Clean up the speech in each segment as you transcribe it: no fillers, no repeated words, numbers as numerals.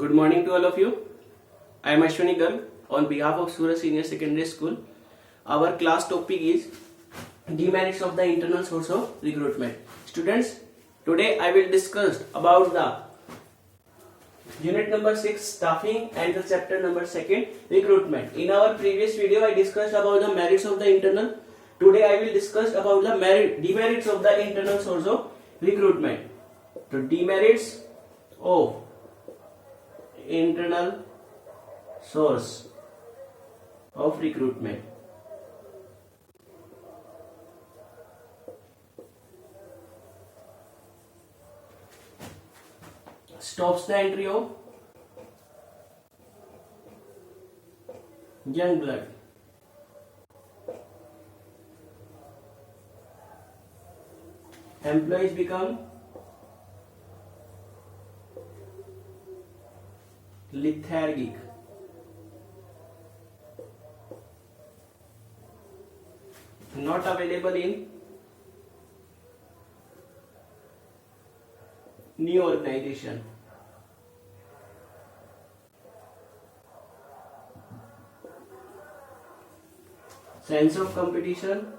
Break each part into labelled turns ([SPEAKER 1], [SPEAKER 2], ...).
[SPEAKER 1] Good morning to all of you. I am Ashwani Garg on behalf of Suraj Senior Secondary School. Our class topic is demerits of the internal source of recruitment. Students, today I will discuss about the unit number 6 staffing and the chapter number 2 recruitment. In our previous video I discussed about the merits of the internal. Today I will discuss about the demerits of the internal source of recruitment. The demerits of internal source of recruitment. Stops the entry of young blood. Employees become lethargic. Not available in new organization. Sense of competition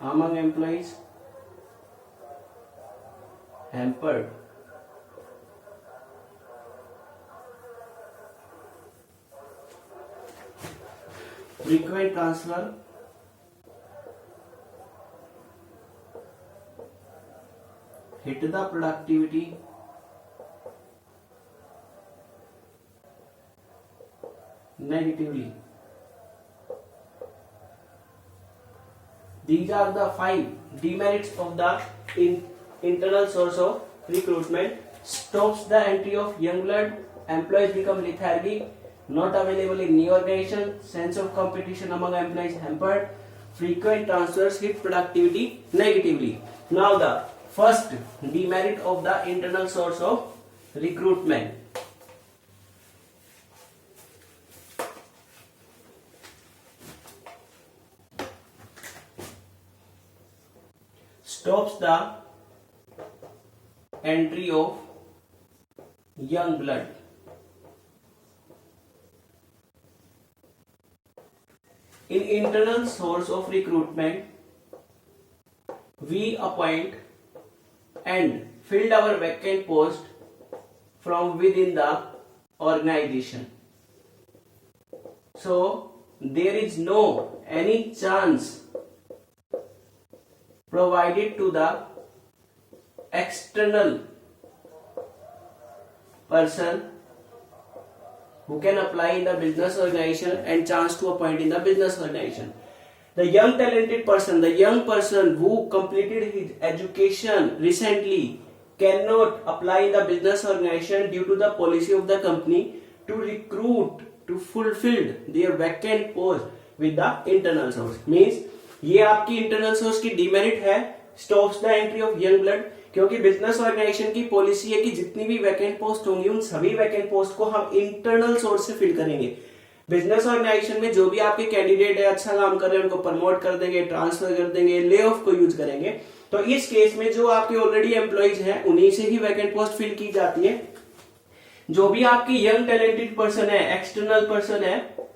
[SPEAKER 1] among employees hampered. Frequent transfer hit the productivity negatively. These are the 5 demerits of the internal source of recruitment. Stops the entry of young blood. Employees become lethargic. Not available in new organization. Sense of competition among employees hampered. Frequent transfers hit productivity negatively. Now the first demerit of the internal source of recruitment. Stops the entry of young blood. In internal source of recruitment, we appoint and fill our vacant post from within the organization. So there is no any chance provided to the external person who can apply in the business organization and chance to appoint in the business organization. The young talented person, the young person who completed his education recently cannot apply in the business organization due to the policy of the company to recruit to fulfill their vacant post with the internal source. Means ये आपकी internal source की demerit है. Stops the entry of young blood, क्योंकि business organisation की policy है कि जितनी भी वैकेंट पोस्ट होंगी उन सभी वैकेंट पोस्ट को हम इंटरनल सोर्स से फिल करेंगे. बिजनेस ऑर्गेनाइजेशन में जो भी आपके कैंडिडेट है, अच्छा काम कर रहे हैं, उनको प्रमोट कर देंगे, ट्रांसफर कर देंगे, ले ऑफ को यूज करेंगे. तो इस केस में जो आपके ऑलरेडी एम्प्लॉइज हैं उन्हीं से ही वैकेंट पोस्ट फिल की जाती है. जो भी आपकी यंग टैलेंटेड पर्सन है, एक्सटर्नल पर्सन है,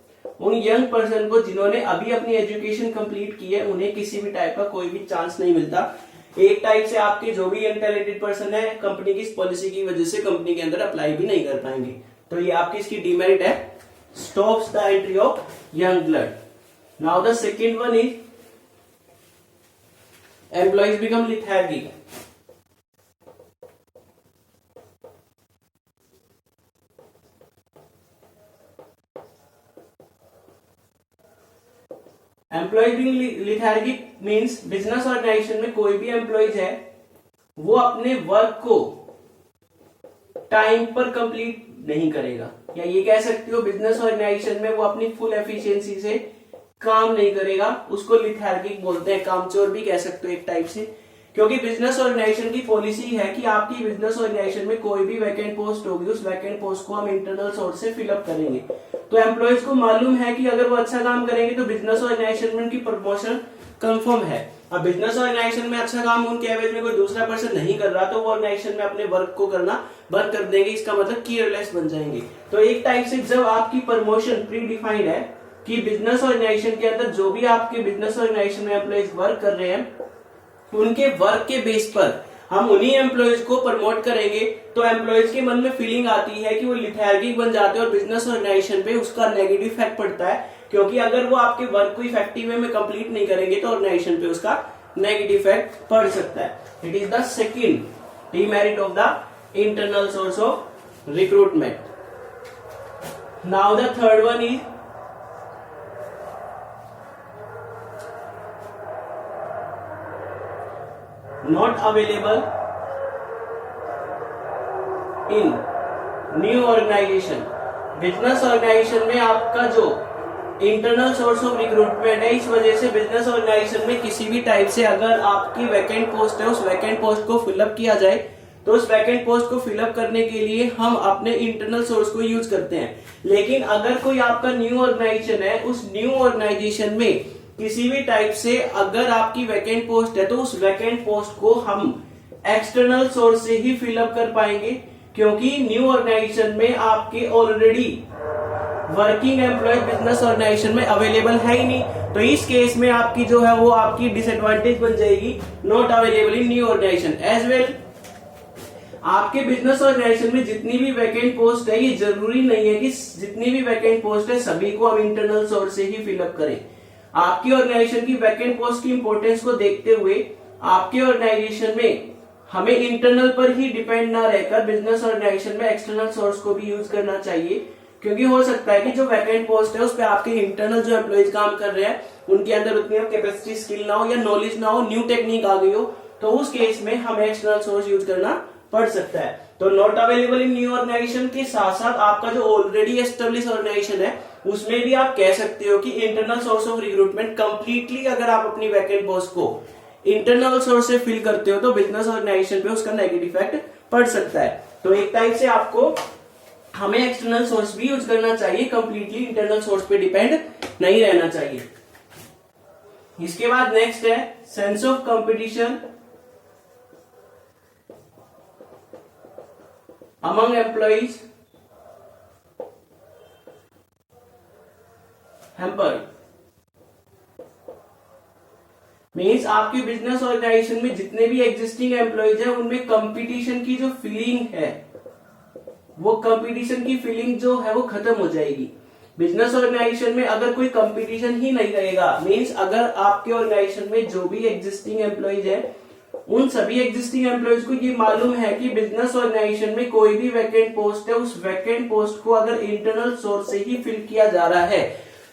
[SPEAKER 1] उन यंग पर्सन को जिन्होंने अभी अपनी एजुकेशन कंप्लीट की है उन्हें किसी भी टाइप का कोई भी चांस नहीं मिलता. एक टाइप से आपके जो भी यंग टैलेंटेड पर्सन है कंपनी की इस पॉलिसी की वजह से कंपनी के अंदर अप्लाई भी नहीं कर पाएंगे. तो ये आपकी इसकी डिमेरिट है. Stops the entry of young blood. Now the second one is employees become lethargic. Employ being lethargic means business organisation में कोई भी एम्प्लॉइज है वो अपने वर्क को टाइम पर कंप्लीट नहीं करेगा, या ये कह सकते हो बिजनेस ऑर्गेनाइजेशन में वो अपनी फुल एफिशिएंसी से काम नहीं करेगा. उसको लेथार्गिक बोलते हैं, कामचोर भी कह सकते हो एक टाइप से. क्योंकि बिजनेस ऑर्गेनाइजेशन की पॉलिसी है कि आपकी बिजनेस ऑर्गेनाइजेशन में कोई भी वैकेंट पोस्ट होगी, उस वैकेंट पोस्ट को हम इंटरनल सोर्स से फिलअप करेंगे। तो एम्प्लॉयज को मालूम है कि अगर वो अच्छा काम करेंगे तो बिजनेस ऑर्गेनाइजेशन में उनकी प्रमोशन कंफर्म है। अब बिजनेस ऑर्गेनाइजेशन में अच्छा काम उनके एवरेज में कोई दूसरा पर्सन नहीं कर रहा, तो वो ऑर्गेनाइजेशन में अपने वर्क को करना बंद कर देंगे, इसका मतलब केयरलेस बन जाएंगे। तो एक टाइप से जब आपकी प्रमोशन प्री डिफाइंड है कि बिजनेस ऑर्गेनाइजेशन के अंदर जो भी आपके बिजनेस ऑर्गेनाइजेशन में एम्प्लॉयज वर्क कर रहे हैं, उनके वर्क के बेस पर हम उन्हीं एम्प्लॉयज को प्रमोट करेंगे, तो एम्प्लॉयज के मन में फीलिंग आती है कि वो लिथार्गिक बन जाते हैं और बिजनेस ऑर्गेनाइजेशन पे उसका नेगेटिव इफेक्ट पड़ता है, क्योंकि अगर वो आपके वर्क को इफेक्टिव वे में कंप्लीट नहीं करेंगे तो ऑर्गेनाइजेशन पे उसका नेगेटिव इफेक्ट पड़ सकता है। It is the second demerit of the internal source of recruitment. Now the third one is not available in new organization। Business organisation में आपका जो इंटरनल सोर्स ऑफ रिक्रूटमेंट है, इस वजह से बिजनेस ऑर्गेनाइजेशन में किसी भी टाइप से अगर आपकी वैकेंट पोस्ट है, उस वैकेंट पोस्ट को फिलअप किया जाए, तो उस वैकेंट पोस्ट को फिलअप करने के लिए हम अपने इंटरनल सोर्स को यूज करते हैं। लेकिन अगर कोई आपका न्यू ऑर्गेनाइजेशन है, उस न्यू ऑर्गेनाइजेशन में किसी भी टाइप से अगर आपकी वैकेंट पोस्ट है, तो उस वैकेंट पोस्ट को हम एक्सटर्नल सोर्स से ही फिलअप कर पाएंगे, क्योंकि न्यू ऑर्गेनाइजेशन में आपके already working employee business organisation में अवेलेबल है ही नहीं। तो इस केस में आपकी जो है वो आपकी डिसएडवांटेज बन जाएगी, not available in new organisation. As well आपके बिजनेस ऑर्गेनाइजेशन में जितनी भी वैकेंट पोस्ट है, ये जरूरी नहीं है कि जितनी भी वैकेंट पोस्ट है सभी को हम इंटरनल सोर्स से ही फिलअप करें। आपकी ऑर्गेनाइजेशन की वैकेंट पोस्ट की इंपॉर्टेंस को देखते हुए आपके ऑर्गेनाइजेशन में हमें इंटरनल पर ही डिपेंड ना रहकर बिजनेस ऑर्गेनाइजेशन में एक्सटर्नल सोर्स को भी यूज करना चाहिए, क्योंकि हो सकता है कि जो वैकेंट पोस्ट है उस पर आपके इंटरनल जो एम्प्लॉयज काम कर रहे हैं उनके अंदर उतनी कैपेसिटी, स्किल ना हो या नॉलेज ना हो, न्यू टेक्निक आ गई हो, तो उस केस में हमें एक्सटर्नल सोर्स यूज करना पड़ सकता है। तो not available in new organisation के साथ साथ आपका जो ऑलरेडी एस्टेब्लिश ऑर्गेनाइजेशन है उसमें भी आप कह सकते हो कि internal source of recruitment completely अगर आप अपनी वैकेंट पोस्ट को इंटरनल सोर्स से फिल करते हो तो बिजनेस ऑर्गेनाइजेशन पे उसका नेगेटिव इफेक्ट पड़ सकता है। तो एक टाइप से आपको हमें एक्सटर्नल सोर्स भी यूज करना चाहिए, कंप्लीटली इंटरनल सोर्स पे डिपेंड नहीं रहना चाहिए। इसके बाद नेक्स्ट है sense of competition among employees hampered। Means आपके बिजनेस ऑर्गेनाइजेशन में जितने भी एग्जिस्टिंग एम्प्लॉयज हैं उनमें कंपटीशन की जो फीलिंग है, वो कंपटीशन की फीलिंग जो है वो खत्म हो जाएगी। बिजनेस ऑर्गेनाइजेशन में अगर कोई कंपटीशन ही नहीं रहेगा, मीन्स अगर आपके ऑर्गेनाइजेशन में जो भी एग्जिस्टिंग एम्प्लॉयज है उन सभी एग्जिस्टिंग एम्प्लॉयज को ये मालूम है कि बिजनेस ऑर्गेनाइजेशन में कोई भी वैकेंट पोस्ट है, उस वैकेंट पोस्ट को अगर इंटरनल सोर्स से ही फिल किया जा रहा है,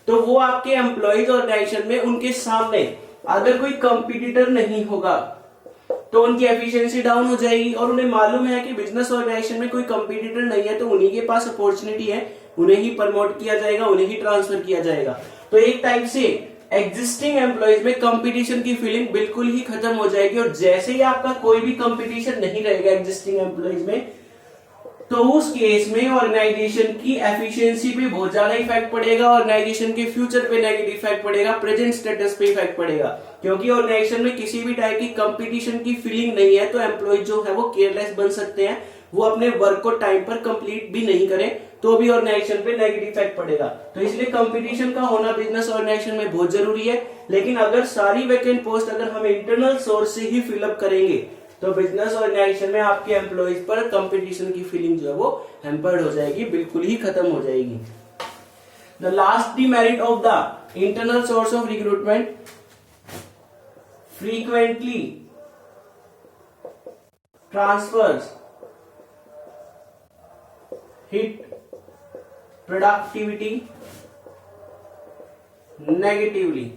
[SPEAKER 1] तो वो आपके एम्प्लॉयज ऑर्गेनाइजेशन में उनके सामने अगर कोई कंपटीटर नहीं होगा तो उनकी एफिशिएंसी डाउन हो जाएगी। और उन्हें मालूम है कि बिजनेस ऑर्गेनाइजेशन में कोई कंपटीटर नहीं है, तो उन्हीं के पास अपॉर्चुनिटी है, उन्हें ही प्रमोट किया जाएगा, उन्हें ही ट्रांसफर किया जाएगा। तो एक टाइप से एग्जिस्टिंग एम्प्लॉयज में कंपटीशन की फीलिंग बिल्कुल ही खत्म हो जाएगी। और जैसे ही आपका कोई भी कंपटीशन नहीं रहेगा एग्जिस्टिंग एम्प्लॉयज में, तो उस केस में ऑर्गेनाइजेशन की एफिशिएंसी पे बहुत ज्यादा इफेक्ट पड़ेगा, ऑर्गेनाइजेशन के फ्यूचर पे नेगेटिव इफेक्ट पड़ेगा, प्रेजेंट स्टेटस पे इफेक्ट पड़ेगा। क्योंकि ऑर्गेनाइजेशन में किसी भी टाइप की कंपटीशन की फीलिंग नहीं है, तो एम्प्लॉय जो है वो केयरलेस बन सकते हैं, वो अपने वर्क को टाइम पर कंप्लीट भी नहीं करें तो भी ऑर्गेनाइजेशन पे नेगेटिव इफेक्ट पड़ेगा। तो इसलिए कंपटीशन का होना बिजनेस ऑर्गेनाइजेशन में बहुत जरूरी है। लेकिन अगर सारी वैकेंट पोस्ट अगर हम इंटरनल सोर्स से ही फिलअप करेंगे तो बिजनेस ऑर्गेनाइजेशन में आपके एम्प्लॉयज पर कंपटीशन की फीलिंग जो है वो हैम्पर्ड हो जाएगी, बिल्कुल ही खत्म हो जाएगी। The last demerit of the internal source of recruitment, frequently transfers hit productivity negatively.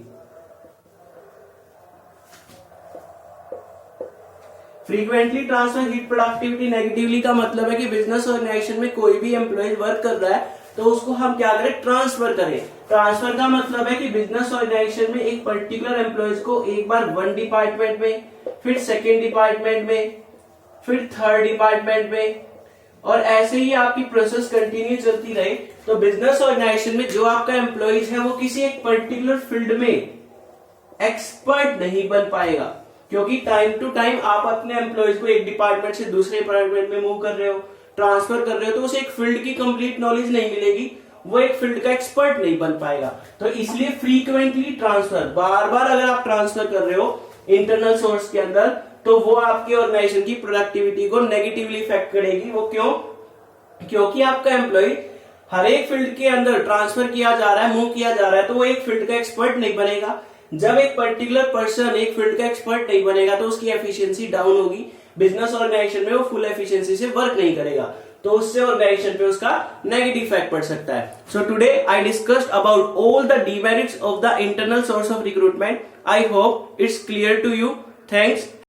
[SPEAKER 1] Frequently transfer hit productivity negatively का मतलब है कि बिजनेस ऑर्गेनाइजेशन में कोई भी एम्प्लॉय वर्क कर रहा है तो उसको हम क्या करें, ट्रांसफर करें। ट्रांसफर का मतलब है कि बिजनेस ऑर्गेनाइजेशन में एक पर्टिकुलर एम्प्लॉयज को एक बार वन डिपार्टमेंट में, फिर सेकेंड डिपार्टमेंट में, फिर थर्ड डिपार्टमेंट में, और ऐसे ही आपकी प्रोसेस कंटिन्यू चलती रहे। तो बिजनेस ऑर्गेनाइजेशन में जो आपका एम्प्लॉयज है वो किसी एक पर्टिकुलर फील्ड में एक्सपर्ट नहीं बन पाएगा, क्योंकि टाइम टू टाइम आप अपने एम्प्लॉयज को एक डिपार्टमेंट से दूसरे डिपार्टमेंट में मूव कर रहे हो, ट्रांसफर कर रहे हो, तो उसे एक फील्ड की कंप्लीट नॉलेज नहीं मिलेगी, वो एक फील्ड का एक्सपर्ट नहीं बन पाएगा। तो इसलिए फ्रीक्वेंटली ट्रांसफर, बार बार अगर आप ट्रांसफर कर रहे हो इंटरनल सोर्स के अंदर, तो वो आपके ऑर्गेनाइजेशन की प्रोडक्टिविटी को नेगेटिवली इफेक्ट करेगी। वो क्यों? क्योंकि आपका एम्प्लॉय हर एक फील्ड के अंदर ट्रांसफर किया जा रहा है, मूव किया जा रहा है, तो वो एक फील्ड का एक्सपर्ट नहीं बनेगा। जब एक पर्टिकुलर पर्सन एक फील्ड का एक्सपर्ट नहीं बनेगा तो उसकी एफिशिएंसी डाउन होगी, बिजनेस ऑर्गेनाइजेशन में वो फुल एफिशिएंसी से वर्क नहीं करेगा, तो उससे ऑर्गेनाइजेशन पे उसका नेगेटिव इफेक्ट पड़ सकता है। So today I discussed about all the demerits of the internal source of recruitment. I hope it's clear to you. Thanks.